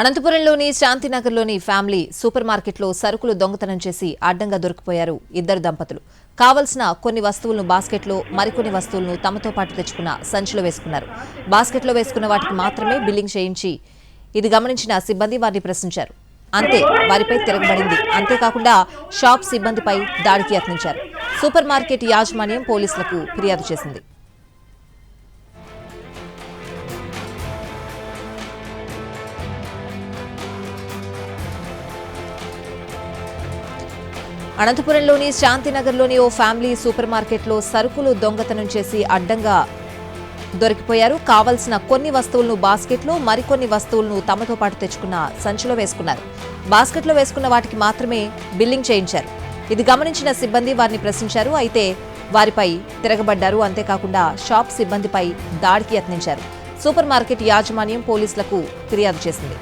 అనంతపురంలోని శాంతినగర్లోని family super మార్కెట్లో సరుకులు దొంగతనం చేసి అడ్డంగా దొరికిపోయారు ఇద్దరు దంపతులు. కావలసిన కొన్ని వస్తువులను బాస్కెట్లో, మరికొన్ని వస్తువులను తమతో పాటు తెచ్చుకున్న సంచిలో వేసుకున్నారు. బాస్కెట్లో వేసుకున్న వాటికి మాత్రమే బిల్లింగ్ చేయించి ఇది గమనించిన సిబ్బంది వారిని ప్రశ్నించారు. అంతే వారిపై తిరగబడింది. అంతేకాకుండా షాప్ సిబ్బందిపై దాడికి యత్నించారు. సూపర్ మార్కెట్ యాజమాన్యం పోలీసులకు ఫిర్యాదు చేసింది. అనంతపురంలోని శాంతినగర్లోని ఓ ఫ్యామిలీ సూపర్ మార్కెట్లో సరుకులు దొంగతనం చేసి అడ్డంగా దొరికిపోయారు. కావలసిన కొన్ని వస్తువులను బాస్కెట్లో, మరికొన్ని వస్తువులను తమతో పాటు తెచ్చుకున్న సంచిలో వేసుకున్నారు. బాస్కెట్లో వేసుకున్న వాటికి మాత్రమే బిల్లింగ్ చేయించారు. ఇది గమనించిన సిబ్బంది వారిని ప్రశ్నించారు. అయితే వారిపై తిరగబడ్డారు. అంతేకాకుండా షాప్ సిబ్బందిపై దాడికి యత్నించారు. సూపర్ మార్కెట్ యాజమాన్యం పోలీసులకు ఫిర్యాదు చేసింది.